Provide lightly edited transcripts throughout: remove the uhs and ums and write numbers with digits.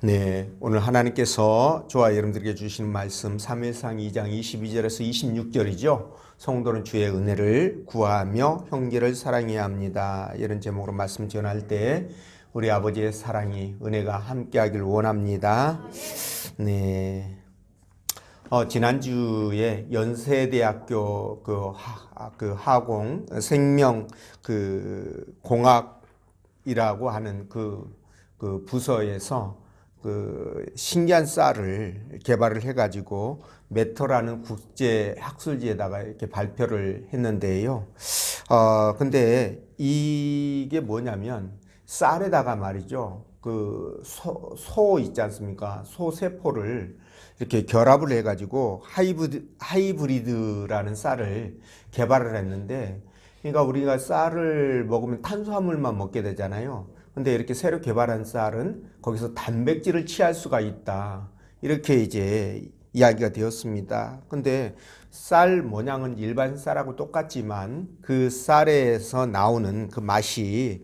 네, 오늘 하나님께서 저와 여러분들에게 주시는 말씀 사무엘상 2장 22절에서 26절이죠. 성도는 주의 은혜를 구하며 형제를 사랑해야 합니다. 이런 제목으로 말씀 전할 때 우리 아버지의 사랑이 은혜가 함께하길 원합니다. 네. 지난주에 연세대학교 하공 생명 공학이라고 하는 그 부서에서 신기한 쌀을 개발을 해가지고 메터라는 국제 학술지에다가 이렇게 발표를 했는데요. 근데 이게 뭐냐면 쌀에다가 말이죠. 소 있지 않습니까? 소 세포를 이렇게 결합을 해가지고 하이브리드라는 쌀을 개발을 했는데, 그러니까 우리가 쌀을 먹으면 탄수화물만 먹게 되잖아요. 근데 이렇게 새로 개발한 쌀은 거기서 단백질을 취할 수가 있다. 이렇게 이제 이야기가 되었습니다. 근데 쌀 모양은 일반 쌀하고 똑같지만 그 쌀에서 나오는 그 맛이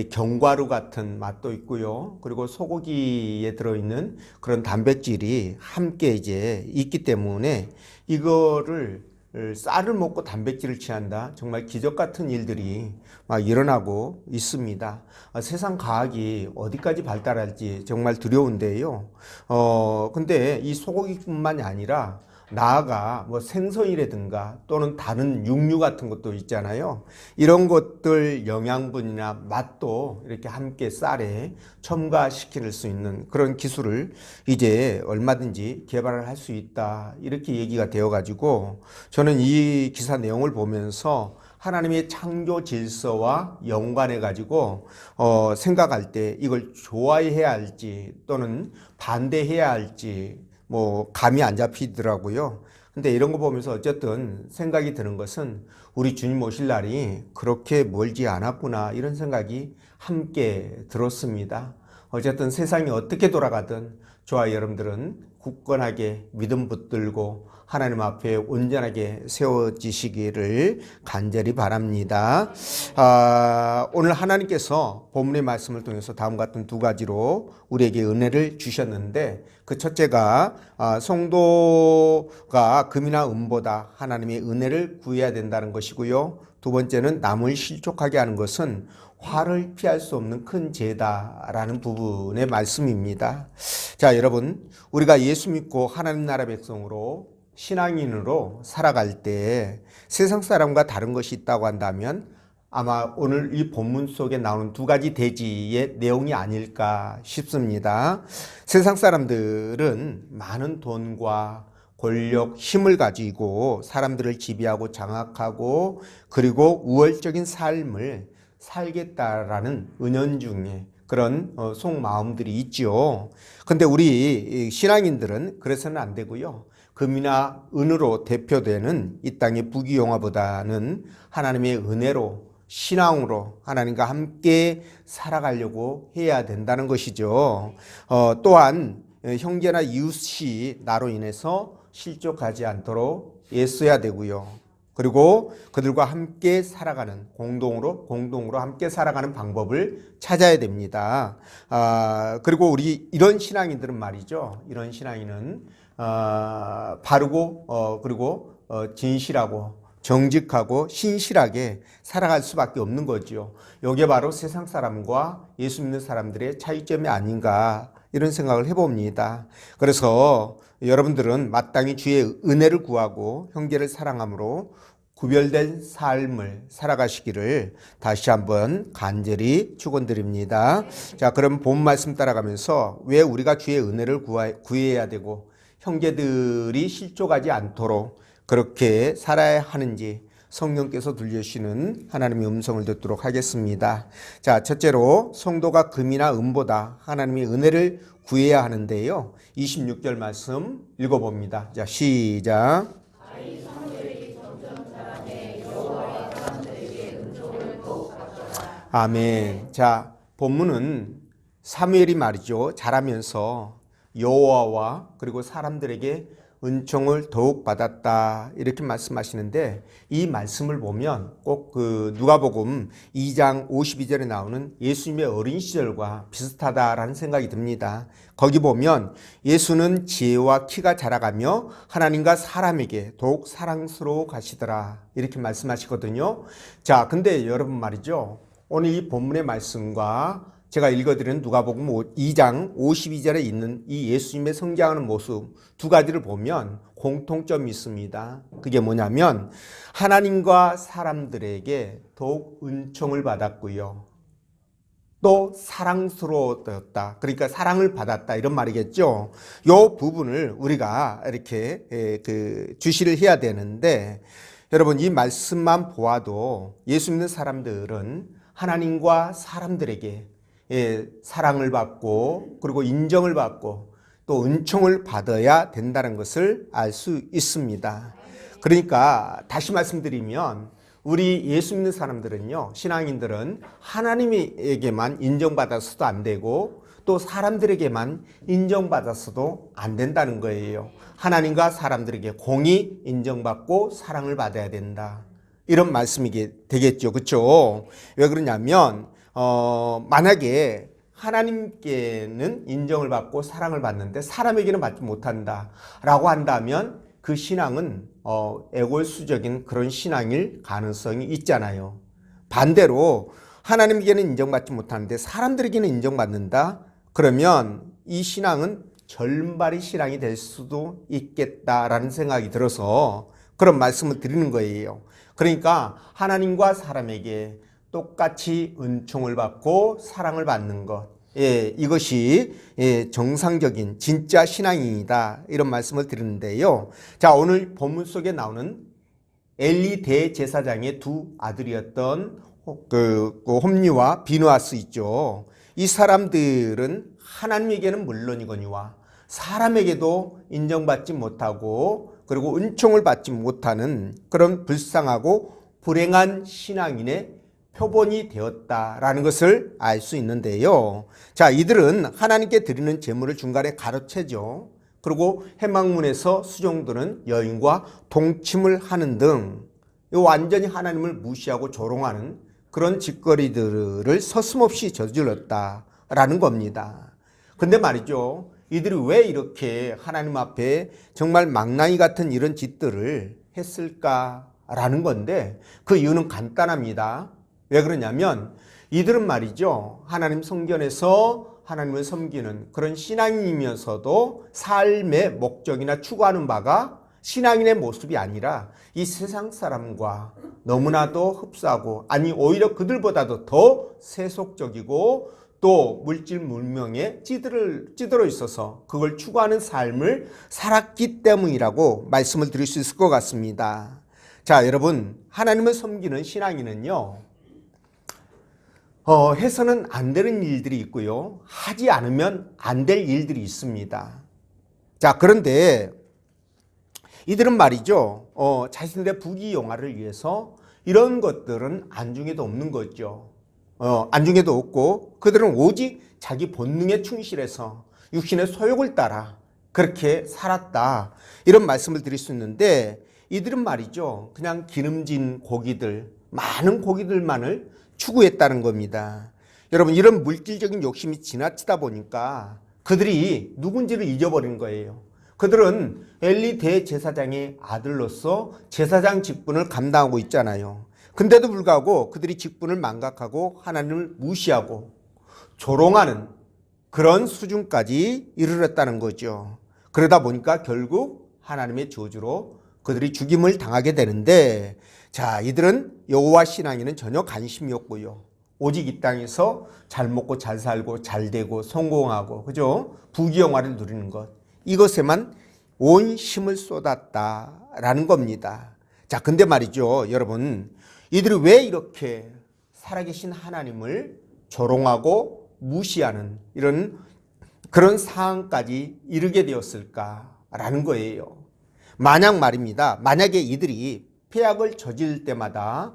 견과류 같은 맛도 있고요. 그리고 소고기에 들어있는 그런 단백질이 함께 이제 있기 때문에 이거를 쌀을 먹고 단백질을 취한다. 정말 기적 같은 일들이 막 일어나고 있습니다. 세상 과학이 어디까지 발달할지 정말 두려운데요. 근데 이 소고기뿐만이 아니라 나아가 뭐 생선이라든가 또는 다른 육류 같은 것도 있잖아요. 이런 것들 영양분이나 맛도 이렇게 함께 쌀에 첨가시킬 수 있는 그런 기술을 이제 얼마든지 개발을 할 수 있다. 이렇게 얘기가 되어 가지고 저는 이 기사 내용을 보면서 하나님의 창조 질서와 연관해 가지고 생각할 때 이걸 좋아해야 할지 또는 반대해야 할지 뭐 감이 안 잡히더라고요. 근데 이런 거 보면서 어쨌든 생각이 드는 것은 우리 주님 오실 날이 그렇게 멀지 않았구나, 이런 생각이 함께 들었습니다. 어쨌든 세상이 어떻게 돌아가든 저와 여러분들은 굳건하게 믿음 붙들고 하나님 앞에 온전하게 세워지시기를 간절히 바랍니다. 오늘 하나님께서 본문의 말씀을 통해서 다음과 같은 두 가지로 우리에게 은혜를 주셨는데, 그 첫째가 성도가 금이나 은보다 하나님의 은혜를 구해야 된다는 것이고요. 두 번째는 남을 실족하게 하는 것은 화를 피할 수 없는 큰 죄다라는 부분의 말씀입니다. 자, 여러분, 우리가 예수 믿고 하나님 나라 백성으로 신앙인으로 살아갈 때 세상 사람과 다른 것이 있다고 한다면 아마 오늘 이 본문 속에 나오는 두 가지 대지의 내용이 아닐까 싶습니다. 세상 사람들은 많은 돈과 권력, 힘을 가지고 사람들을 지배하고 장악하고 그리고 우월적인 삶을 살겠다라는 은연중에 그런 속마음들이 있죠. 근데 우리 신앙인들은 그래서는 안 되고요. 금이나 은으로 대표되는 이 땅의 부귀영화보다는 하나님의 은혜로, 신앙으로 하나님과 함께 살아가려고 해야 된다는 것이죠. 또한 형제나 이웃이 나로 인해서 실족하지 않도록 애써야 되고요. 그리고 그들과 함께 살아가는 공동으로 함께 살아가는 방법을 찾아야 됩니다. 그리고 우리 이런 신앙인들은 말이죠. 이런 신앙인은 바르고 그리고 진실하고 정직하고 신실하게 살아갈 수밖에 없는 거죠. 이게 바로 세상 사람과 예수 믿는 사람들의 차이점이 아닌가, 이런 생각을 해봅니다. 그래서 여러분들은 마땅히 주의 은혜를 구하고 형제를 사랑함으로 구별된 삶을 살아가시기를 다시 한번 간절히 축원드립니다. 자, 그럼 본 말씀 따라가면서 왜 우리가 주의 은혜를 구해야 되고 형제들이 실족하지 않도록 그렇게 살아야 하는지 성령께서 들려주시는 하나님의 음성을 듣도록 하겠습니다. 자, 첫째로 성도가 금이나 은보다 하나님의 은혜를 구해야 하는데요. 26절 말씀 읽어봅니다. 자, 시작. 아멘. 자, 본문은 사무엘이 말이죠. 자라면서 여호와와 그리고 사람들에게 은총을 더욱 받았다 이렇게 말씀하시는데, 이 말씀을 보면 꼭 그 누가복음 2장 52절에 나오는 예수님의 어린 시절과 비슷하다라는 생각이 듭니다. 거기 보면 예수는 지혜와 키가 자라가며 하나님과 사람에게 더욱 사랑스러워 가시더라 이렇게 말씀하시거든요. 자, 근데 여러분 말이죠, 오늘 이 본문의 말씀과 제가 읽어드리는 누가복음 2장 52절에 있는 이 예수님의 성장하는 모습 두 가지를 보면 공통점이 있습니다. 그게 뭐냐면 하나님과 사람들에게 더욱 은총을 받았고요, 또 사랑스러웠다, 그러니까 사랑을 받았다 이런 말이겠죠. 이 부분을 우리가 이렇게 주시를 해야 되는데, 여러분 이 말씀만 보아도 예수 믿는 사람들은 하나님과 사람들에게 사랑을 받고 그리고 인정을 받고 또 은총을 받아야 된다는 것을 알 수 있습니다. 그러니까 다시 말씀드리면 우리 예수 믿는 사람들은요, 신앙인들은 하나님에게만 인정받아서도 안 되고 또 사람들에게만 인정받아서도 안 된다는 거예요. 하나님과 사람들에게 공히 인정받고 사랑을 받아야 된다, 이런 말씀이 되겠죠. 그렇죠? 왜 그러냐면 만약에 하나님께는 인정을 받고 사랑을 받는데 사람에게는 받지 못한다 라고 한다면 그 신앙은 에골수적인 그런 신앙일 가능성이 있잖아요. 반대로 하나님에게는 인정받지 못하는데 사람들에게는 인정받는다, 그러면 이 신앙은 절발의 신앙이 될 수도 있겠다라는 생각이 들어서 그런 말씀을 드리는 거예요. 그러니까 하나님과 사람에게 똑같이 은총을 받고 사랑을 받는 것, 이것이 정상적인 진짜 신앙이다 이런 말씀을 드리는데요. 자, 오늘 본문 속에 나오는 엘리 대제사장의 두 아들이었던 홈리와 비누아스 있죠. 이 사람들은 하나님에게는 물론이거니와 사람에게도 인정받지 못하고 그리고 은총을 받지 못하는 그런 불쌍하고 불행한 신앙인의 표본이 되었다라는 것을 알 수 있는데요. 자, 이들은 하나님께 드리는 제물을 중간에 가로채죠. 그리고 회막문에서 수종드는 여인과 동침을 하는 등 완전히 하나님을 무시하고 조롱하는 그런 짓거리들을 서슴없이 저질렀다라는 겁니다. 근데 말이죠, 이들이 왜 이렇게 하나님 앞에 정말 망나니 같은 이런 짓들을 했을까라는 건데, 그 이유는 간단합니다. 왜 그러냐면 이들은 말이죠, 하나님 성전에서 하나님을 섬기는 그런 신앙인이면서도 삶의 목적이나 추구하는 바가 신앙인의 모습이 아니라 이 세상 사람과 너무나도 흡사하고, 아니 오히려 그들보다도 더 세속적이고 또 물질 문명에 찌들어 있어서 그걸 추구하는 삶을 살았기 때문이라고 말씀을 드릴 수 있을 것 같습니다. 자, 여러분, 하나님을 섬기는 신앙인은요, 해서는 안 되는 일들이 있고요, 하지 않으면 안 될 일들이 있습니다. 자, 그런데 이들은 말이죠, 자신들의 부귀영화를 위해서 이런 것들은 안중에도 없는 거죠. 안중에도 없고 그들은 오직 자기 본능에 충실해서 육신의 소욕을 따라 그렇게 살았다, 이런 말씀을 드릴 수 있는데, 이들은 말이죠, 그냥 기름진 고기들, 많은 고기들만을 추구했다는 겁니다. 여러분, 이런 물질적인 욕심이 지나치다 보니까 그들이 누군지를 잊어버린 거예요. 그들은 엘리 대제사장의 아들로서 제사장 직분을 감당하고 있잖아요. 근데도 불구하고 그들이 직분을 망각하고 하나님을 무시하고 조롱하는 그런 수준까지 이르렀다는 거죠. 그러다 보니까 결국 하나님의 저주로 그들이 죽임을 당하게 되는데, 자, 이들은 여호와 신앙에는 전혀 관심이 없고요, 오직 이 땅에서 잘 먹고 잘 살고 잘 되고 성공하고, 그죠? 부귀영화를 누리는 것, 이것에만 온 힘을 쏟았다라는 겁니다. 자, 근데 말이죠, 여러분, 이들이 왜 이렇게 살아계신 하나님을 조롱하고 무시하는 이런 그런 상황까지 이르게 되었을까라는 거예요. 만약 말입니다, 만약에 이들이 폐악을 저질 때마다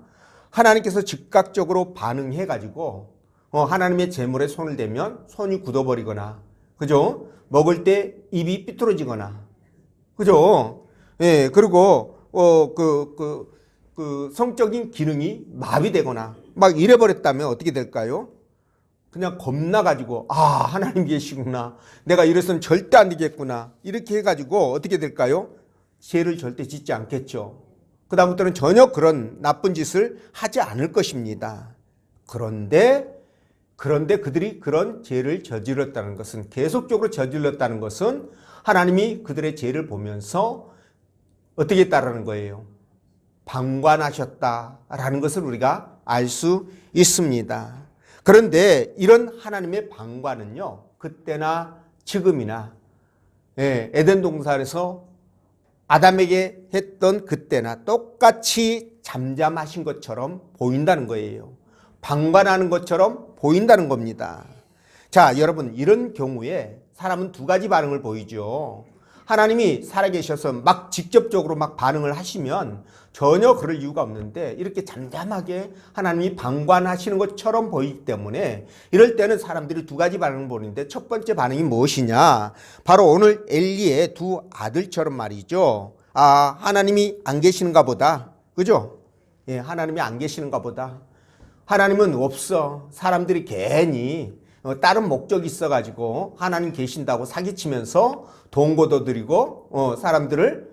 하나님께서 즉각적으로 반응해 가지고 하나님의 제물에 손을 대면 손이 굳어버리거나, 그죠? 먹을 때 입이 삐뚤어지거나, 그죠? 예, 그리고, 그 성적인 기능이 마비되거나 막 이래버렸다면 어떻게 될까요? 그냥 겁나가지고, 아, 하나님 계시구나. 내가 이래서는 절대 안 되겠구나. 이렇게 해가지고 어떻게 될까요? 죄를 절대 짓지 않겠죠. 그다음부터는 전혀 그런 나쁜 짓을 하지 않을 것입니다. 그런데 그들이 그런 죄를 저질렀다는 것은, 계속적으로 저질렀다는 것은 하나님이 그들의 죄를 보면서 어떻게 했다라는 거예요? 방관하셨다라는 것을 우리가 알 수 있습니다. 그런데 이런 하나님의 방관은요, 그때나 지금이나 에덴 동산에서 아담에게 했던 그때나 똑같이 잠잠하신 것처럼 보인다는 거예요. 방관하는 것처럼 보인다는 겁니다. 자, 여러분, 이런 경우에 사람은 두 가지 반응을 보이죠. 하나님이 살아계셔서 막 직접적으로 막 반응을 하시면 전혀 그럴 이유가 없는데, 이렇게 잠잠하게 하나님이 방관하시는 것처럼 보이기 때문에 이럴 때는 사람들이 두 가지 반응을 보는데, 첫 번째 반응이 무엇이냐? 바로 오늘 엘리의 두 아들처럼 말이죠. 아, 하나님이 안 계시는가 보다. 그죠? 예, 하나님이 안 계시는가 보다. 하나님은 없어. 사람들이 괜히 다른 목적이 있어가지고 하나님 계신다고 사기치면서 돈고도 드리고 사람들을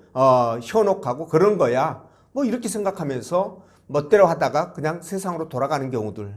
현혹하고 그런 거야. 뭐 이렇게 생각하면서 멋대로 하다가 그냥 세상으로 돌아가는 경우들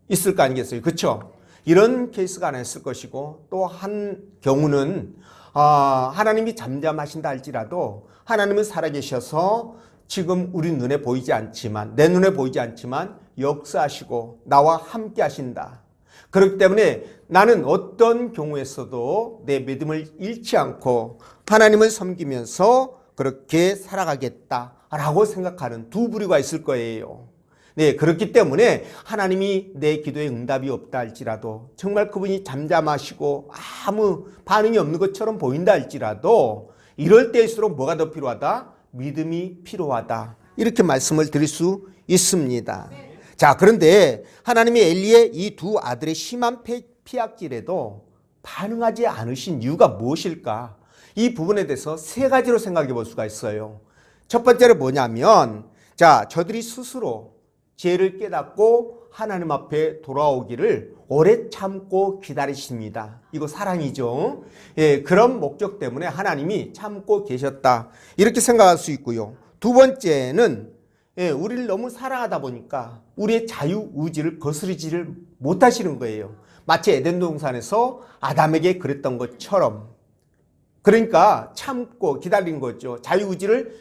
있을 거 아니겠어요. 그렇죠? 이런 케이스가 하나 있을 것이고, 또 한 경우는 하나님이 잠잠하신다 할지라도 하나님은 살아계셔서 지금 우리 눈에 보이지 않지만, 내 눈에 보이지 않지만 역사하시고 나와 함께 하신다. 그렇기 때문에 나는 어떤 경우에서도 내 믿음을 잃지 않고 하나님을 섬기면서 그렇게 살아가겠다라고 생각하는 두 부류가 있을 거예요. 네, 그렇기 때문에 하나님이 내 기도에 응답이 없다 할지라도, 정말 그분이 잠잠하시고 아무 반응이 없는 것처럼 보인다 할지라도, 이럴 때일수록 뭐가 더 필요하다? 믿음이 필요하다. 이렇게 말씀을 드릴 수 있습니다. 자, 그런데 하나님이 엘리의 이 두 아들의 심한 피악질에도 반응하지 않으신 이유가 무엇일까? 이 부분에 대해서 세 가지로 생각해 볼 수가 있어요. 첫 번째로 뭐냐면, 자, 저들이 스스로 죄를 깨닫고 하나님 앞에 돌아오기를 오래 참고 기다리십니다. 이거 사랑이죠. 예, 그런 목적 때문에 하나님이 참고 계셨다, 이렇게 생각할 수 있고요. 두 번째는 우리를 너무 사랑하다 보니까 우리의 자유의지를 거스르지를 못하시는 거예요. 마치 에덴 동산에서 아담에게 그랬던 것처럼. 그러니까 참고 기다린 거죠. 자유의지를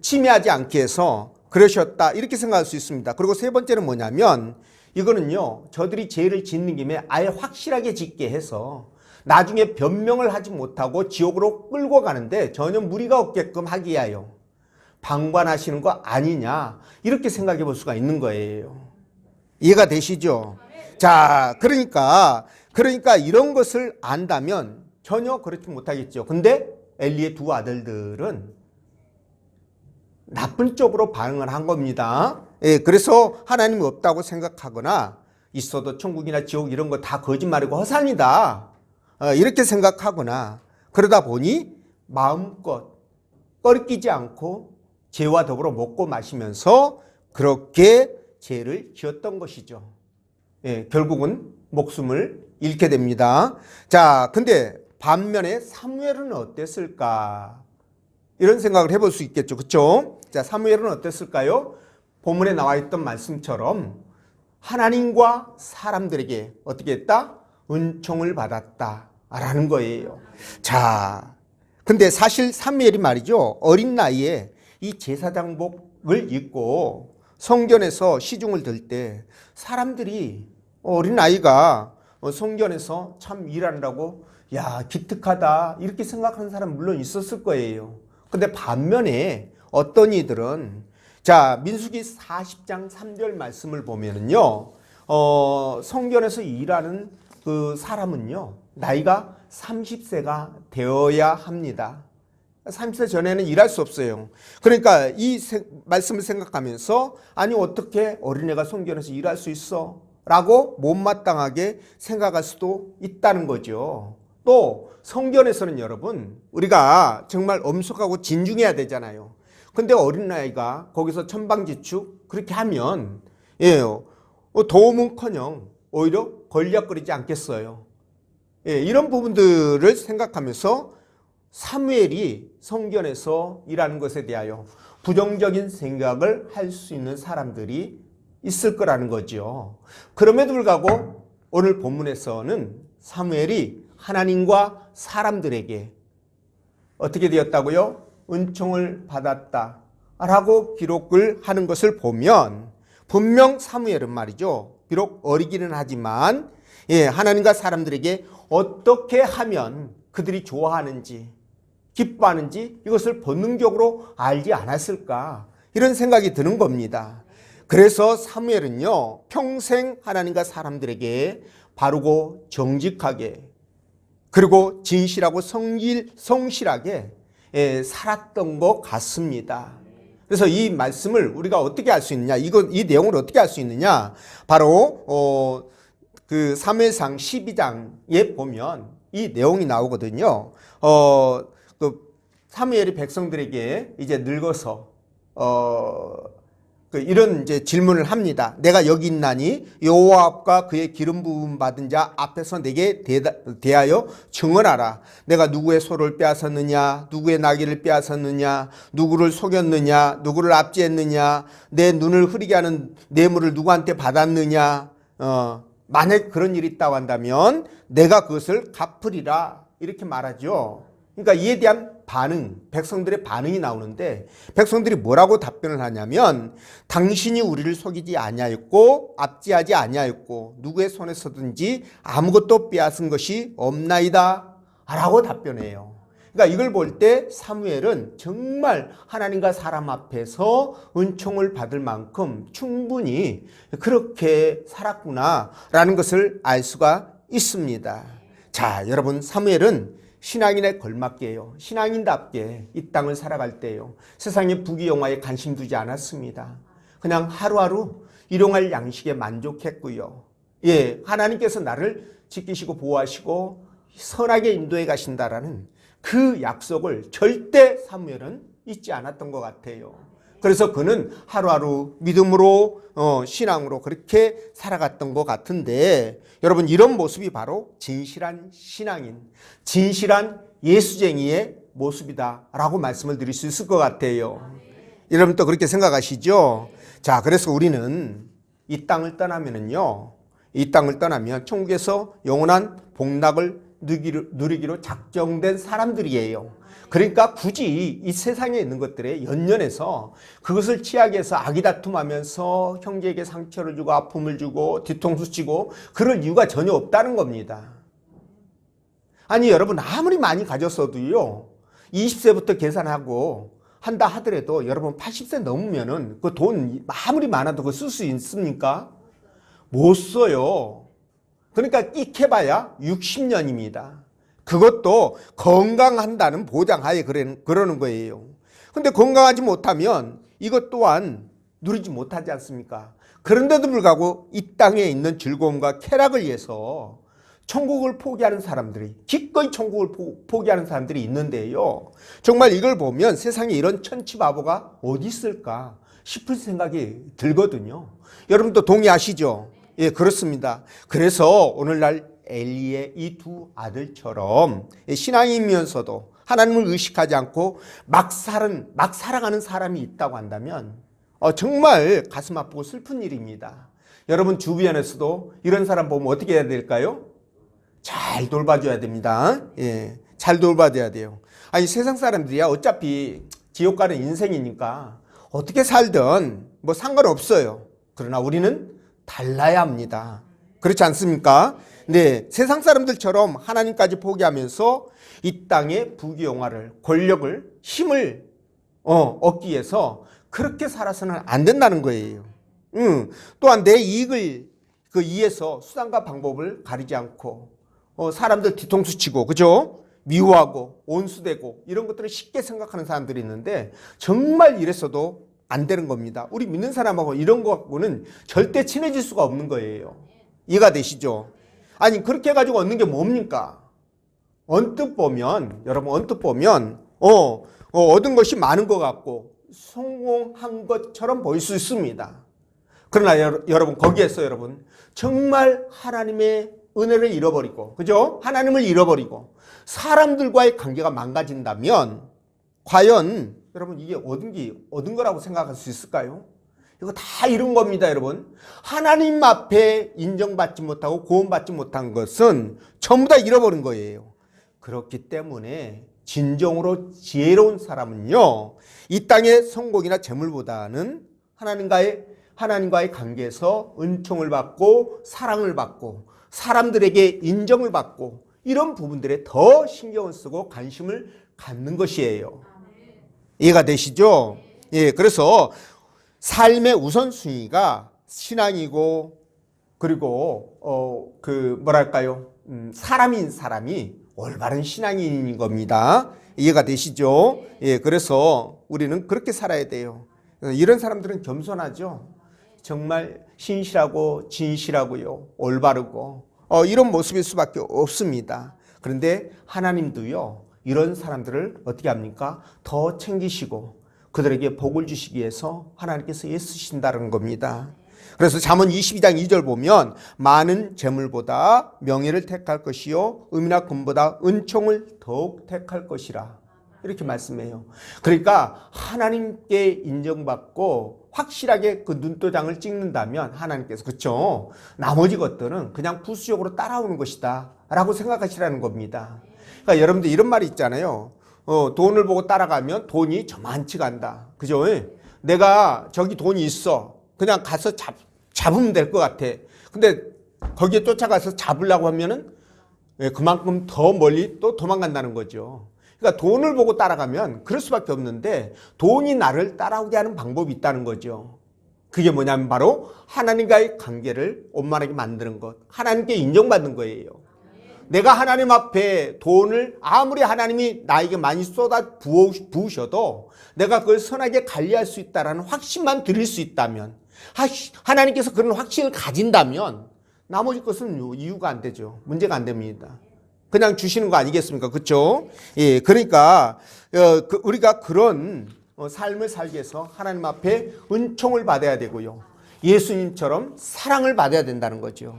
침해하지 않게 해서 그러셨다, 이렇게 생각할 수 있습니다. 그리고 세 번째는 뭐냐면, 이거는요, 저들이 죄를 짓는 김에 아예 확실하게 짓게 해서 나중에 변명을 하지 못하고 지옥으로 끌고 가는데 전혀 무리가 없게끔 하기 위하여 방관하시는 거 아니냐, 이렇게 생각해 볼 수가 있는 거예요. 이해가 되시죠? 자, 그러니까 이런 것을 안다면 전혀 그렇지 못하겠죠. 근데 엘리의 두 아들들은 나쁜 쪽으로 반응을 한 겁니다. 예, 그래서 하나님이 없다고 생각하거나, 있어도 천국이나 지옥 이런 거 다 거짓말이고 허상이다, 이렇게 생각하거나, 그러다 보니 마음껏 꺼리끼지 않고 죄와 더불어 먹고 마시면서 그렇게 죄를 지었던 것이죠. 예, 결국은 목숨을 잃게 됩니다. 자, 근데 반면에 사무엘은 어땠을까? 이런 생각을 해볼 수 있겠죠. 그렇죠? 자, 사무엘은 어땠을까요? 본문에 나와 있던 말씀처럼 하나님과 사람들에게 어떻게 했다? 은총을 받았다라는 거예요. 자, 근데 사실 사무엘이 말이죠, 어린 나이에 이 제사장복을 입고 성전에서 시중을 들 때 사람들이 어린 아이가 성전에서 참 일하느라고 야, 기특하다, 이렇게 생각하는 사람 물론 있었을 거예요. 근데 반면에 어떤 이들은, 자, 민수기 40장 3절 말씀을 보면은요, 성전에서 일하는 그 사람은요, 나이가 30세가 되어야 합니다. 30세 전에는 일할 수 없어요. 그러니까 이 말씀을 생각하면서, 아니 어떻게 어린애가 성전에서 일할 수 있어? 라고 못마땅하게 생각할 수도 있다는 거죠. 또 성전에서는 여러분 우리가 정말 엄숙하고 진중해야 되잖아요. 근데 어린아이가 거기서 천방지축 그렇게 하면 도움은커녕 오히려 걸려거리지 않겠어요. 이런 부분들을 생각하면서 사무엘이 성전에서 일하는 것에 대하여 부정적인 생각을 할 수 있는 사람들이 있을 거라는 거죠. 그럼에도 불구하고 오늘 본문에서는 사무엘이 하나님과 사람들에게 어떻게 되었다고요? 은총을 받았다라고 기록을 하는 것을 보면 분명 사무엘은 말이죠. 비록 어리기는 하지만 하나님과 사람들에게 어떻게 하면 그들이 좋아하는지 기뻐하는지 이것을 본능적으로 알지 않았을까 이런 생각이 드는 겁니다. 그래서 사무엘은요 평생 하나님과 사람들에게 바르고 정직하게 그리고 진실하고 성실하게 살았던 것 같습니다. 그래서 이 말씀을 우리가 어떻게 알 수 있느냐, 이 내용을 어떻게 알 수 있느냐, 바로 그 사무엘상 12장에 보면 이 내용이 나오거든요. 그 사무엘이 백성들에게 이제 늙어서 이런 이제 질문을 합니다. 내가 여기 있나니 여호와 앞과 그의 기름 부음 받은 자 앞에서 내게 대하여 증언하라. 내가 누구의 소를 빼앗았느냐, 누구의 나귀를 빼앗았느냐, 누구를 속였느냐, 누구를 압제했느냐, 내 눈을 흐리게 하는 뇌물을 누구한테 받았느냐. 만약 그런 일이 있다고 한다면 내가 그것을 갚으리라 이렇게 말하죠. 그러니까 이에 대한 반응, 백성들의 반응이 나오는데 백성들이 뭐라고 답변을 하냐면 당신이 우리를 속이지 아니하였고 압제하지 아니하였고 누구의 손에서든지 아무것도 빼앗은 것이 없나이다 라고 답변해요. 그러니까 이걸 볼 때 사무엘은 정말 하나님과 사람 앞에서 은총을 받을 만큼 충분히 그렇게 살았구나라는 것을 알 수가 있습니다. 자, 여러분 사무엘은 신앙인에 걸맞게요. 신앙인답게 이 땅을 살아갈 때요. 세상의 부귀영화에 관심 두지 않았습니다. 그냥 하루하루 일용할 양식에 만족했고요. 하나님께서 나를 지키시고 보호하시고 선하게 인도해 가신다라는 그 약속을 절대 사무엘은 잊지 않았던 것 같아요. 그래서 그는 하루하루 믿음으로 신앙으로 그렇게 살아갔던 것 같은데 여러분 이런 모습이 바로 진실한 신앙인, 진실한 예수쟁이의 모습이다라고 말씀을 드릴 수 있을 것 같아요. 여러분 또 그렇게 생각하시죠? 자, 그래서 우리는 이 땅을 떠나면은요, 이 땅을 떠나면 천국에서 영원한 복락을 누리기로 작정된 사람들이에요. 그러니까 굳이 이 세상에 있는 것들에 연연해서 그것을 취하기 위해서 아기다툼하면서 형제에게 상처를 주고 아픔을 주고 뒤통수 치고 그럴 이유가 전혀 없다는 겁니다. 아니 여러분 아무리 많이 가졌어도요 20세부터 계산하고 한다 하더라도 여러분 80세 넘으면은 그 돈 아무리 많아도 그거 쓸 수 있습니까? 못 써요. 그러니까 끽해봐야 60년입니다. 그것도 건강한다는 보장하에 그러는 거예요. 근데 건강하지 못하면 이것 또한 누리지 못하지 않습니까? 그런데도 불구하고 이 땅에 있는 즐거움과 쾌락을 위해서 천국을 포기하는 사람들이, 기꺼이 천국을 포기하는 사람들이 있는데요. 정말 이걸 보면 세상에 이런 천치바보가 어디 있을까 싶을 생각이 들거든요. 여러분도 동의하시죠? 예, 그렇습니다. 그래서 오늘날 엘리의 이 두 아들처럼 신앙이면서도 하나님을 의식하지 않고 막 살아가는 사람이 있다고 한다면 정말 가슴 아프고 슬픈 일입니다. 여러분 주변에서도 이런 사람 보면 어떻게 해야 될까요? 잘 돌봐줘야 됩니다. 예, 잘 돌봐줘야 돼요. 아니 세상 사람들이야 어차피 지옥 가는 인생이니까 어떻게 살든 뭐 상관없어요. 그러나 우리는 달라야 합니다. 그렇지 않습니까? 네, 세상 사람들처럼 하나님까지 포기하면서 이 땅의 부귀영화를, 권력을, 힘을 얻기 위해서 그렇게 살아서는 안 된다는 거예요. 또한 내 이익을 이해서 수단과 방법을 가리지 않고 사람들 뒤통수 치고 그죠? 미워하고 온수되고 이런 것들을 쉽게 생각하는 사람들이 있는데 정말 이랬어도 안 되는 겁니다. 우리 믿는 사람하고 이런 거 갖고는 절대 친해질 수가 없는 거예요. 이해가 되시죠? 아니 그렇게 해가지고 얻는 게 뭡니까? 언뜻 보면 여러분 언뜻 보면 얻은 것이 많은 것 같고 성공한 것처럼 보일 수 있습니다. 그러나 여러분 거기에서 여러분 정말 하나님의 은혜를 잃어버리고 그죠? 하나님을 잃어버리고 사람들과의 관계가 망가진다면 과연 여러분 이게 얻은 거라고 생각할 수 있을까요? 이거 다 잃은 겁니다, 여러분. 하나님 앞에 인정받지 못하고 구원받지 못한 것은 전부 다 잃어버린 거예요. 그렇기 때문에 진정으로 지혜로운 사람은요, 이 땅의 성공이나 재물보다는 하나님과의 관계에서 은총을 받고 사랑을 받고 사람들에게 인정을 받고 이런 부분들에 더 신경을 쓰고 관심을 갖는 것이에요. 이해가 되시죠? 예, 그래서 삶의 우선순위가 신앙이고 그리고 사람인 사람이 올바른 신앙인인 겁니다. 이해가 되시죠? 예, 그래서 우리는 그렇게 살아야 돼요. 이런 사람들은 겸손하죠. 정말 신실하고 진실하고요, 올바르고 이런 모습일 수밖에 없습니다. 그런데 하나님도요, 이런 사람들을 어떻게 합니까? 더 챙기시고 그들에게 복을 주시기 위해서 하나님께서 애쓰신다는 겁니다. 그래서 잠언 22장 2절 보면 많은 재물보다 명예를 택할 것이요 은이나 금보다 은총을 더욱 택할 것이라 이렇게 말씀해요. 그러니까 하나님께 인정받고 확실하게 그 눈도장을 찍는다면 하나님께서 그렇죠, 나머지 것들은 그냥 부수적으로 따라오는 것이다 라고 생각하시라는 겁니다. 그러니까 여러분들 이런 말이 있잖아요. 돈을 보고 따라가면 돈이 저만치 간다. 그죠? 내가 저기 돈이 있어. 그냥 가서 잡으면 될 것 같아. 근데 거기에 쫓아가서 잡으려고 하면은 그만큼 더 멀리 또 도망간다는 거죠. 그러니까 돈을 보고 따라가면 그럴 수밖에 없는데 돈이 나를 따라오게 하는 방법이 있다는 거죠. 그게 뭐냐면 바로 하나님과의 관계를 원만하게 만드는 것. 하나님께 인정받는 거예요. 내가 하나님 앞에 돈을 아무리 하나님이 나에게 많이 쏟아 부으셔도 내가 그걸 선하게 관리할 수 있다는 확신만 드릴 수 있다면, 하나님께서 그런 확신을 가진다면 나머지 것은 이유가 안 되죠. 문제가 안 됩니다. 그냥 주시는 거 아니겠습니까? 그렇죠? 예, 그러니까 우리가 그런 삶을 살기 위해서 하나님 앞에 은총을 받아야 되고요, 예수님처럼 사랑을 받아야 된다는 거죠.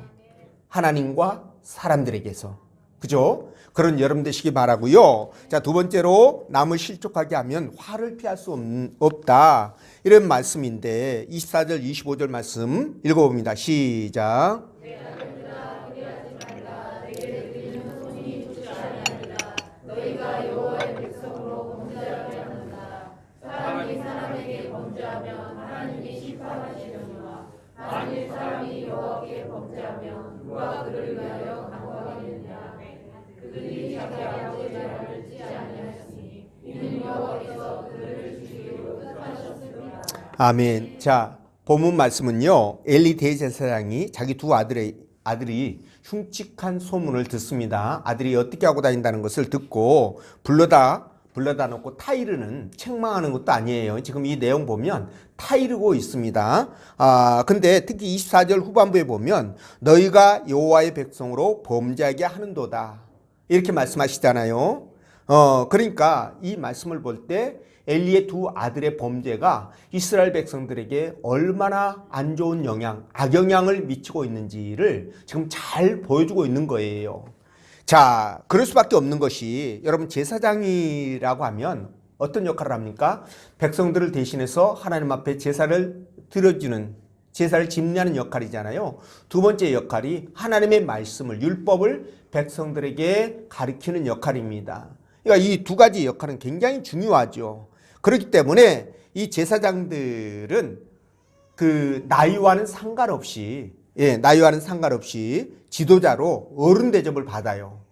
하나님과 사람들에게서. 그죠? 그런 여러분 되시기 바라고요. 자, 두 번째로 남을 실족하게 하면 화를 피할 수 없다. 이런 말씀인데 24절 25절 말씀 읽어봅니다. 시작. 아멘. 자, 본문 말씀은요, 엘리 대제사장이 자기 두 아들이 흉측한 소문을 듣습니다. 아들이 어떻게 하고 다닌다는 것을 듣고 불러다 놓고 타이르는, 책망하는 것도 아니에요. 지금 이 내용 보면 타이르고 있습니다. 근데 특히 24절 후반부에 보면 너희가 여호와의 백성으로 범죄하게 하는도다 이렇게 말씀하시잖아요. 그러니까 이 말씀을 볼 때 엘리의 두 아들의 범죄가 이스라엘 백성들에게 얼마나 안 좋은 영향, 악영향을 미치고 있는지를 지금 잘 보여주고 있는 거예요. 자, 그럴 수밖에 없는 것이, 여러분 제사장이라고 하면 어떤 역할을 합니까? 백성들을 대신해서 하나님 앞에 제사를 드려주는, 제사를 집례하는 역할이잖아요. 두 번째 역할이 하나님의 말씀을, 율법을 백성들에게 가르치는 역할입니다. 그러니까 이 두 가지 역할은 굉장히 중요하죠. 그렇기 때문에 이 제사장들은 그 나이와는 상관없이 지도자로 어른 대접을 받아요.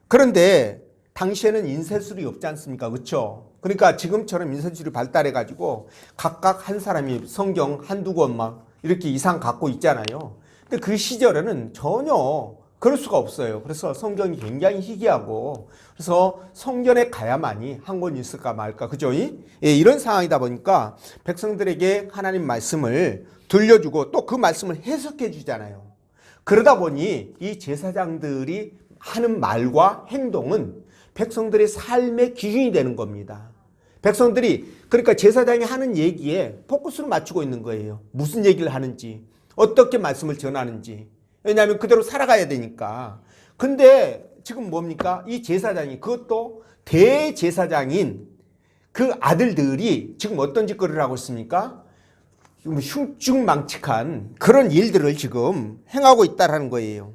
그런데 당시에는 인쇄술이 없지 않습니까? 그렇죠? 그러니까 지금처럼 인쇄술이 발달해 가지고 각각 한 사람이 성경 한두 권 막 이렇게 이상 갖고 있잖아요. 근데 그 시절에는 전혀 그럴 수가 없어요. 그래서 성경이 굉장히 희귀하고, 그래서 성전에 가야만이 한 권 있을까 말까, 그죠? 이런 상황이다 보니까 백성들에게 하나님 말씀을 들려주고 또 그 말씀을 해석해 주잖아요. 그러다 보니 이 제사장들이 하는 말과 행동은 백성들의 삶의 기준이 되는 겁니다. 백성들이 그러니까 제사장이 하는 얘기에 포커스를 맞추고 있는 거예요. 무슨 얘기를 하는지, 어떻게 말씀을 전하는지. 왜냐하면 그대로 살아가야 되니까. 근데 지금 뭡니까? 이 제사장이, 그것도 대제사장인 그 아들들이 지금 어떤 짓거리를 하고 있습니까? 흉측망측한 그런 일들을 지금 행하고 있다는 거예요.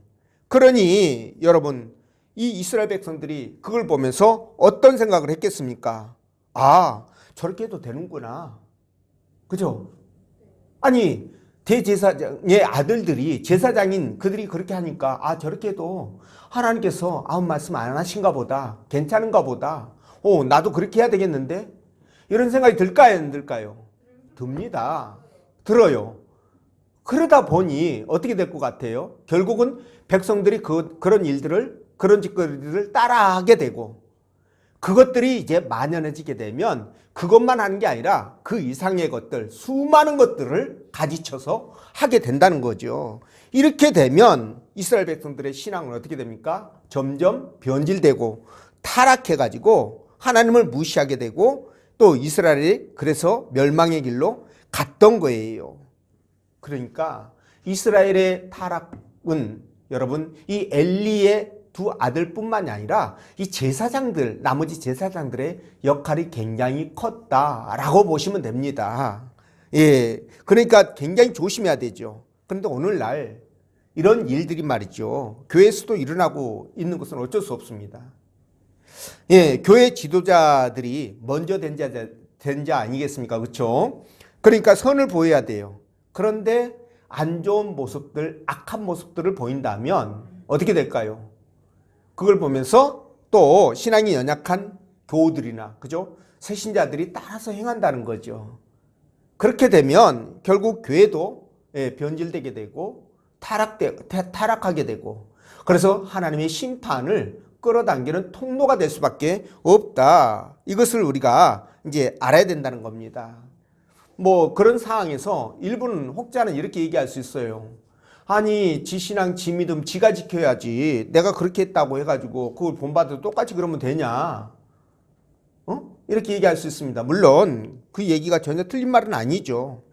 그러니 여러분, 이 이스라엘 백성들이 그걸 보면서 어떤 생각을 했겠습니까? 아, 저렇게 해도 되는구나. 그죠? 아니, 대제사장의 아들들이 제사장인 그들이 그렇게 하니까 아, 저렇게 해도 하나님께서 아무 말씀 안 하신가 보다. 괜찮은가 보다. 나도 그렇게 해야 되겠는데? 이런 생각이 들까요? 안 들까요? 듭니다. 들어요. 그러다 보니 어떻게 될 것 같아요? 결국은 백성들이 그런 일들을, 그런 짓거리들을 따라하게 되고, 그것들이 이제 만연해지게 되면 그것만 하는 게 아니라 그 이상의 것들, 수많은 것들을 가지쳐서 하게 된다는 거죠. 이렇게 되면 이스라엘 백성들의 신앙은 어떻게 됩니까? 점점 변질되고 타락해가지고 하나님을 무시하게 되고 또 이스라엘이 그래서 멸망의 길로 갔던 거예요. 그러니까 이스라엘의 타락은 여러분, 이 엘리의 두 아들뿐만이 아니라 이 제사장들, 나머지 제사장들의 역할이 굉장히 컸다라고 보시면 됩니다. 예, 그러니까 굉장히 조심해야 되죠. 그런데 오늘날 이런 일들이 말이죠, 교회에서도 일어나고 있는 것은 어쩔 수 없습니다. 예, 교회 지도자들이 먼저 된 자 아니겠습니까? 그렇죠? 그러니까 선을 보여야 돼요. 그런데 안 좋은 모습들, 악한 모습들을 보인다면 어떻게 될까요? 그걸 보면서 또 신앙이 연약한 교우들이나, 그죠? 새신자들이 따라서 행한다는 거죠. 그렇게 되면 결국 교회도 변질되게 되고 타락하게 되고, 그래서 하나님의 심판을 끌어당기는 통로가 될 수밖에 없다. 이것을 우리가 이제 알아야 된다는 겁니다. 뭐 그런 상황에서 일부는 혹자는 이렇게 얘기할 수 있어요. 아니, 지 신앙, 지 믿음 지가 지켜야지. 내가 그렇게 했다고 해가지고 그걸 본받아도 똑같이 그러면 되냐? 이렇게 얘기할 수 있습니다. 물론 그 얘기가 전혀 틀린 말은 아니죠.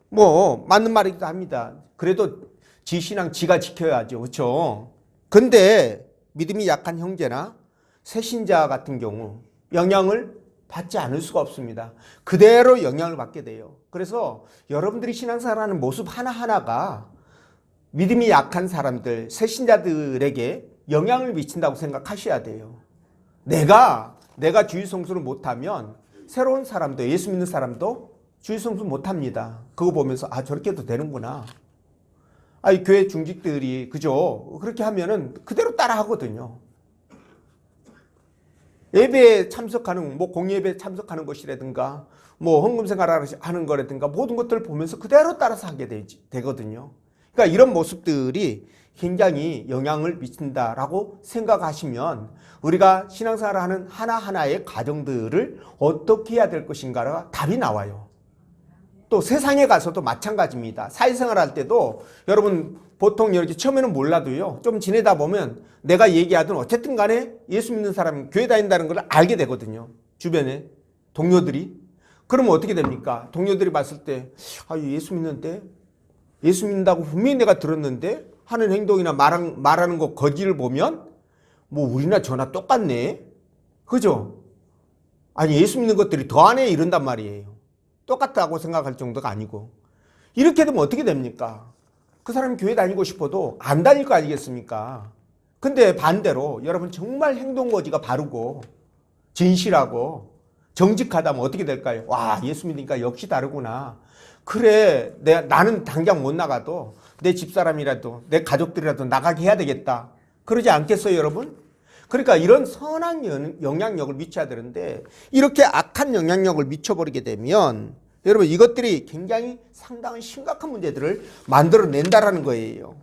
뭐 맞는 말이기도 합니다. 그래도 지 신앙 지가 지켜야죠. 그렇죠? 근데 믿음이 약한 형제나 새신자 같은 경우 영향을 받지 않을 수가 없습니다. 그대로 영향을 받게 돼요. 그래서 여러분들이 신앙생활하는 모습 하나하나가 믿음이 약한 사람들, 새신자들에게 영향을 미친다고 생각하셔야 돼요. 내가 주일 성수를 못하면 새로운 사람도, 예수 믿는 사람도 주일 성수 못합니다. 그거 보면서 아, 저렇게 해도 되는구나. 이 교회 중직들이 그죠? 그렇게 하면은 그대로 따라 하거든요. 예배에 참석하는, 뭐 공예배에 참석하는 것이라든가, 뭐 헌금 생활 하는 거라든가, 모든 것들을 보면서 그대로 따라서 하게 되거든요. 그러니까 이런 모습들이 굉장히 영향을 미친다라고 생각하시면 우리가 신앙생활을 하는 하나하나의 과정들을 어떻게 해야 될 것인가가 답이 나와요. 또 세상에 가서도 마찬가지입니다. 사회생활 할 때도 여러분 보통 이렇게 처음에는 몰라도요, 좀 지내다 보면 내가 얘기하든 어쨌든 간에 예수 믿는 사람, 교회 다닌다는 걸 알게 되거든요. 주변에 동료들이. 그러면 어떻게 됩니까? 동료들이 봤을 때 예수 믿는데, 예수 믿는다고 분명히 내가 들었는데 하는 행동이나 말하는 거 거지를 보면 뭐 우리나 저나 똑같네. 그죠? 아니, 예수 믿는 것들이 더 안 해 이런단 말이에요. 똑같다고 생각할 정도가 아니고. 이렇게 되면 어떻게 됩니까? 그 사람이 교회 다니고 싶어도 안 다닐 거 아니겠습니까? 근데 반대로 여러분 정말 행동거지가 바르고 진실하고 정직하다면 어떻게 될까요? 와, 예수 믿으니까 역시 다르구나. 그래, 나는 당장 못 나가도 내 집사람이라도 내 가족들이라도 나가게 해야 되겠다. 그러지 않겠어요, 여러분? 그러니까 이런 선한 영향력을 미쳐야 되는데 이렇게 악한 영향력을 미쳐버리게 되면 여러분 이것들이 굉장히 상당한 심각한 문제들을 만들어낸다라는 거예요.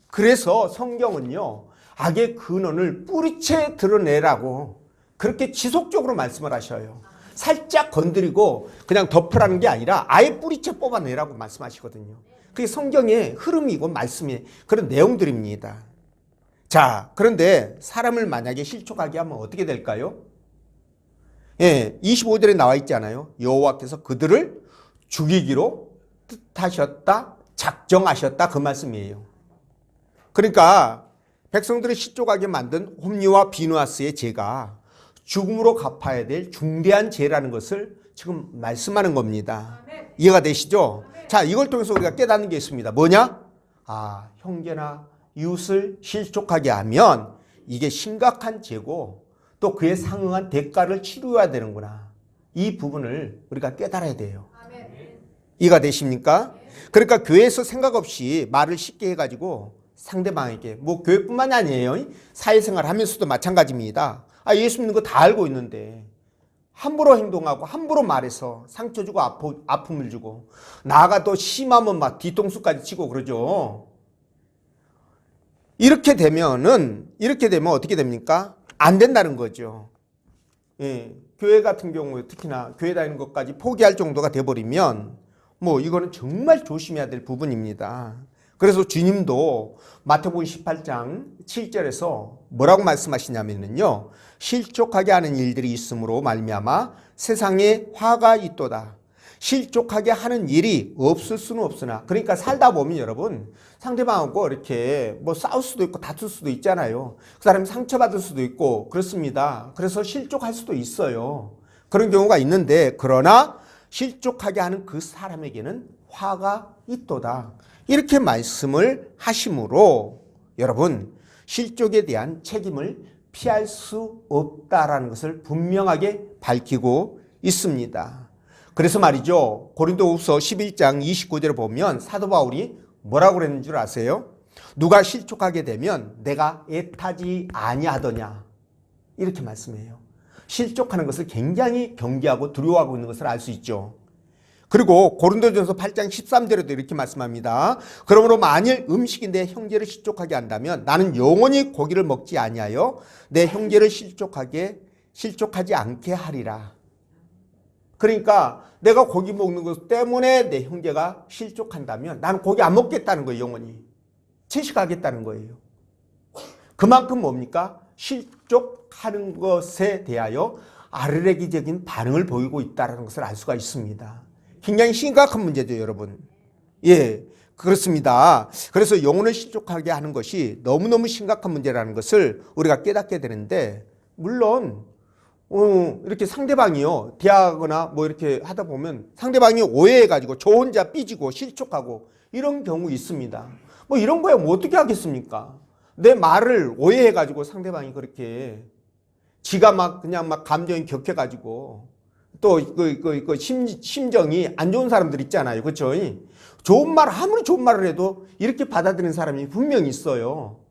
그래서 성경은요, 악의 근원을 뿌리채 드러내라고 그렇게 지속적으로 말씀을 하셔요. 살짝 건드리고 그냥 덮으라는 게 아니라 아예 뿌리채 뽑아내라고 말씀하시거든요. 그게 성경의 흐름이고 말씀의 그런 내용들입니다. 자, 그런데 사람을 만약에 실족하게 하면 어떻게 될까요? 예, 25절에 나와 있잖아요. 여호와께서 그들을 죽이기로 뜻하셨다, 작정하셨다 그 말씀이에요. 그러니까 백성들을 실족하게 만든 홈리와 비누아스의 죄가 죽음으로 갚아야 될 중대한 죄라는 것을 지금 말씀하는 겁니다. 이해가 되시죠? 자, 이걸 통해서 우리가 깨닫는 게 있습니다. 뭐냐? 아, 형제나 이웃을 실족하게 하면 이게 심각한 죄고 또 그에 상응한 대가를 치루어야 되는구나. 이 부분을 우리가 깨달아야 돼요. 이해가 되십니까? 그러니까 교회에서 생각 없이 말을 쉽게 해가지고 상대방에게, 뭐 교회뿐만 아니에요. 사회생활 하면서도 마찬가지입니다. 아, 예수 믿는 거 다 알고 있는데 함부로 행동하고 함부로 말해서 상처 주고 아픔을 주고, 나아가 또 심하면 막 뒤통수까지 치고 그러죠. 이렇게 되면 어떻게 됩니까? 안 된다는 거죠. 예, 교회 같은 경우에 특히나 교회 다니는 것까지 포기할 정도가 돼버리면 뭐 이거는 정말 조심해야 될 부분입니다. 그래서 주님도 마태복음 18장 7절에서 뭐라고 말씀하시냐면요, 실족하게 하는 일들이 있으므로 말미암아 세상에 화가 있도다. 실족하게 하는 일이 없을 수는 없으나, 그러니까 살다 보면 여러분 상대방하고 이렇게 뭐 싸울 수도 있고 다툴 수도 있잖아요. 그 사람이 상처받을 수도 있고 그렇습니다. 그래서 실족할 수도 있어요. 그런 경우가 있는데, 그러나 실족하게 하는 그 사람에게는 화가 있도다. 이렇게 말씀을 하심으로 여러분, 실족에 대한 책임을 피할 수 없다라는 것을 분명하게 밝히고 있습니다. 그래서 말이죠, 고린도후서 11장 29절에 보면 사도 바울이 뭐라고 그랬는 줄 아세요? 누가 실족하게 되면 내가 애타지 아니하더냐, 이렇게 말씀해요. 실족하는 것을 굉장히 경계하고 두려워하고 있는 것을 알 수 있죠. 그리고 고린도전서 8장 13절에도 이렇게 말씀합니다. 그러므로 만일 음식인데 형제를 실족하게 한다면 나는 영원히 고기를 먹지 아니하여 내 형제를 실족하지 않게 하리라. 그러니까 내가 고기 먹는 것 때문에 내 형제가 실족한다면 나는 고기 안 먹겠다는 거예요. 영원히 채식하겠다는 거예요. 그만큼 뭡니까? 실족하는 것에 대하여 아르레기적인 반응을 보이고 있다는 것을 알 수가 있습니다. 굉장히 심각한 문제죠, 여러분. 예, 그렇습니다. 그래서 영혼을 실족하게 하는 것이 너무너무 심각한 문제라는 것을 우리가 깨닫게 되는데, 물론 이렇게 상대방이요, 대하거나 뭐 이렇게 하다 보면 상대방이 오해해가지고 저 혼자 삐지고 실족하고 이런 경우 있습니다. 뭐 이런 거야 뭐 어떻게 하겠습니까? 내 말을 오해해가지고 상대방이 그렇게 지가 막 그냥 막 감정이 격해가지고 또 심정이 안 좋은 사람들 있잖아요. 그렇죠? 좋은 말, 아무리 좋은 말을 해도 이렇게 받아들이는 사람이 분명히 있어요.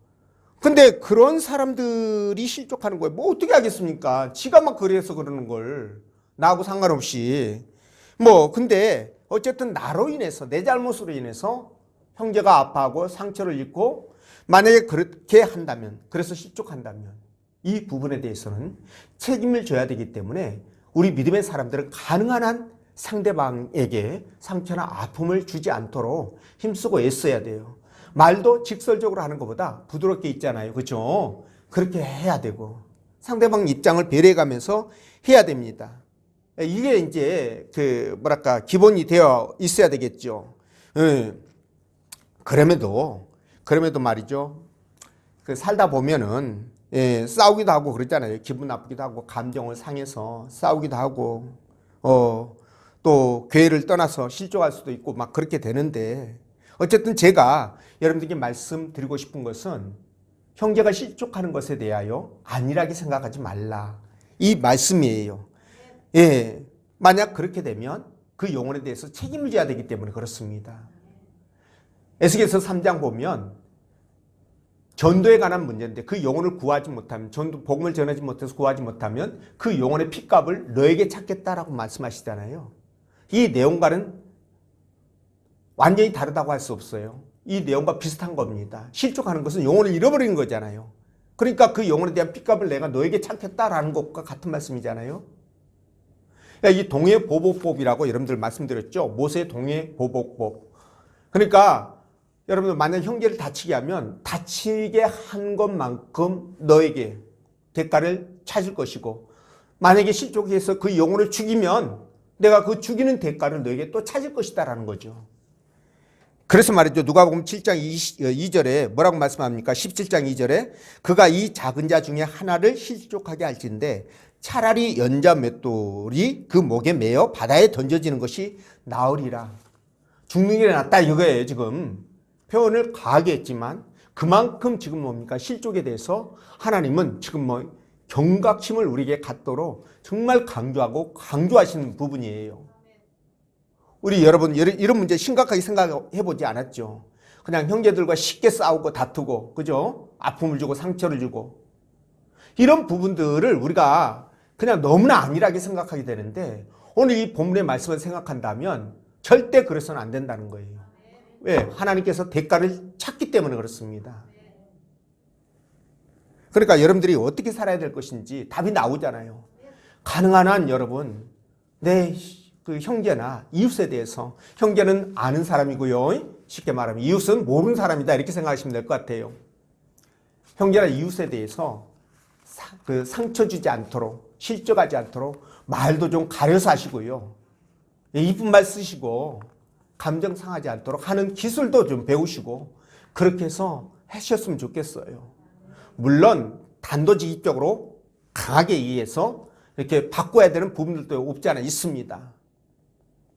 근데 그런 사람들이 실족하는 거예요. 뭐 어떻게 하겠습니까? 지가 막 그래서 그러는 걸, 나하고 상관없이. 뭐 근데 어쨌든 나로 인해서, 내 잘못으로 인해서 형제가 아파하고 상처를 입고 만약에 그렇게 한다면, 그래서 실족한다면 이 부분에 대해서는 책임을 져야 되기 때문에 우리 믿음의 사람들은 가능한 한 상대방에게 상처나 아픔을 주지 않도록 힘쓰고 애써야 돼요. 말도 직설적으로 하는 것보다 부드럽게 있잖아요. 그렇죠? 그렇게 해야 되고 상대방 입장을 배려해가면서 해야 됩니다. 이게 이제 기본이 되어 있어야 되겠죠. 그럼에도 말이죠. 살다 보면은 싸우기도 하고 그랬잖아요. 기분 나쁘기도 하고 감정을 상해서 싸우기도 하고 또 교회를 떠나서 실족할 수도 있고 막 그렇게 되는데, 어쨌든 제가 여러분들께 말씀드리고 싶은 것은 형제가 실족하는 것에 대하여 안일하게 생각하지 말라, 이 말씀이에요. 예, 만약 그렇게 되면 그 영혼에 대해서 책임을 져야 되기 때문에 그렇습니다. 에스겔서 3장 보면 전도에 관한 문제인데, 그 영혼을 구하지 못하면, 복음을 전하지 못해서 구하지 못하면 그 영혼의 핏값을 너에게 찾겠다라고 말씀하시잖아요. 이 내용과는 완전히 다르다고 할 수 없어요. 이 내용과 비슷한 겁니다. 실족하는 것은 영혼을 잃어버리는 거잖아요. 그러니까 그 영혼에 대한 핏값을 내가 너에게 찾겠다라는 것과 같은 말씀이잖아요. 이 동해보복법이라고 여러분들 말씀드렸죠. 모세 동해보복법. 그러니까 여러분들 만약 형제를 다치게 하면 다치게 한 것만큼 너에게 대가를 찾을 것이고, 만약에 실족해서 그 영혼을 죽이면 내가 그 죽이는 대가를 너에게 또 찾을 것이다라는 거죠. 그래서 말이죠. 누가복음 7장 2절에 뭐라고 말씀합니까? 17장 2절에 그가 이 작은 자 중에 하나를 실족하게 할진대 차라리 연자 맷돌이 그 목에 매어 바다에 던져지는 것이 나으리라. 죽는 게 낫다 이거예요. 지금 표현을 과하게 했지만 그만큼 지금 뭡니까? 실족에 대해서 하나님은 지금 뭐 경각심을 우리에게 갖도록 정말 강조하고 강조하시는 부분이에요. 우리 여러분 이런 문제 심각하게 생각해 보지 않았죠? 그냥 형제들과 쉽게 싸우고 다투고, 그죠? 아픔을 주고 상처를 주고, 이런 부분들을 우리가 그냥 너무나 안일하게 생각하게 되는데, 오늘 이 본문의 말씀을 생각한다면 절대 그래서는 안 된다는 거예요. 왜? 하나님께서 대가를 찾기 때문에 그렇습니다. 그러니까 여러분들이 어떻게 살아야 될 것인지 답이 나오잖아요. 가능한 한 여러분, 내 그 형제나 이웃에 대해서, 형제는 아는 사람이고요. 쉽게 말하면 이웃은 모르는 사람이다 이렇게 생각하시면 될 것 같아요. 형제나 이웃에 대해서 상처 주지 않도록, 실족하지 않도록 말도 좀 가려서 하시고요. 이쁜 말 쓰시고 감정 상하지 않도록 하는 기술도 좀 배우시고 그렇게 해서 하셨으면 좋겠어요. 물론 단도직입적으로 강하게 얘기해서 이렇게 바꿔야 되는 부분들도 없지 않아 있습니다.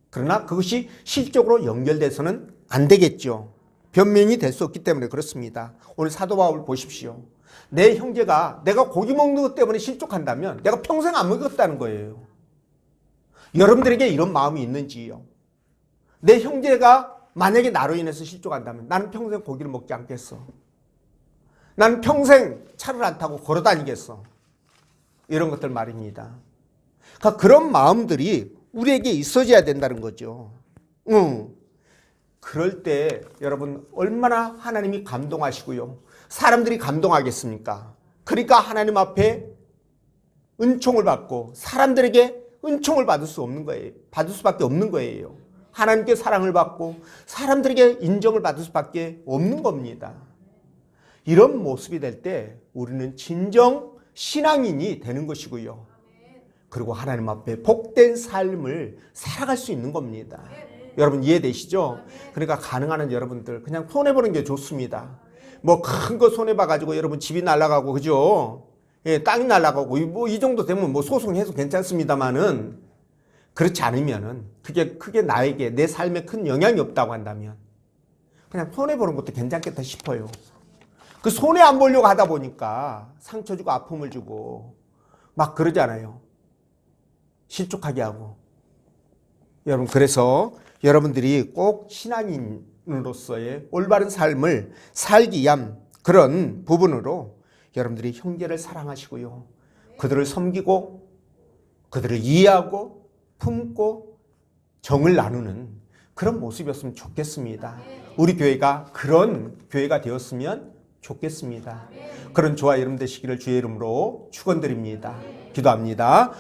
그러나 그것이 실적으로 연결돼서는 안 되겠죠. 변명이 될 수 없기 때문에 그렇습니다. 오늘 사도 바울 보십시오. 내 형제가 내가 고기 먹는 것 때문에 실족한다면 내가 평생 안 먹겠다는 거예요. 여러분들에게 이런 마음이 있는지요? 내 형제가 만약에 나로 인해서 실족한다면 나는 평생 고기를 먹지 않겠어. 나는 평생 차를 안 타고 걸어 다니겠어. 이런 것들 말입니다. 그러니까 그런 마음들이 우리에게 있어져야 된다는 거죠. 그럴 때 여러분 얼마나 하나님이 감동하시고요. 사람들이 감동하겠습니까? 그러니까 하나님 앞에 은총을 받고 사람들에게 은총을 받을 수 없는 거예요. 받을 수밖에 없는 거예요. 하나님께 사랑을 받고 사람들에게 인정을 받을 수밖에 없는 겁니다. 이런 모습이 될 때 우리는 진정 신앙인이 되는 것이고요. 그리고 하나님 앞에 복된 삶을 살아갈 수 있는 겁니다. 여러분 이해되시죠? 그러니까 가능한 한 여러분들 그냥 손해보는 게 좋습니다. 뭐 큰 거 손해봐가지고 여러분 집이 날아가고, 그죠? 예, 땅이 날아가고 뭐 이 정도 되면 뭐 소송해서 괜찮습니다만은, 그렇지 않으면은 그게 크게 나에게 내 삶에 큰 영향이 없다고 한다면 그냥 손해보는 것도 괜찮겠다 싶어요. 그 손해 안 보려고 하다 보니까 상처 주고 아픔을 주고 막 그러잖아요. 실족하게 하고. 여러분 그래서 여러분들이 꼭 신앙인으로서의 올바른 삶을 살기 위한 그런 부분으로 여러분들이 형제를 사랑하시고요. 그들을 섬기고 그들을 이해하고 품고 정을 나누는 그런 모습이었으면 좋겠습니다. 우리 교회가 그런 교회가 되었으면 좋겠습니다. 그런 저와 여러분 되시기를 주의 이름으로 축원드립니다. 기도합니다.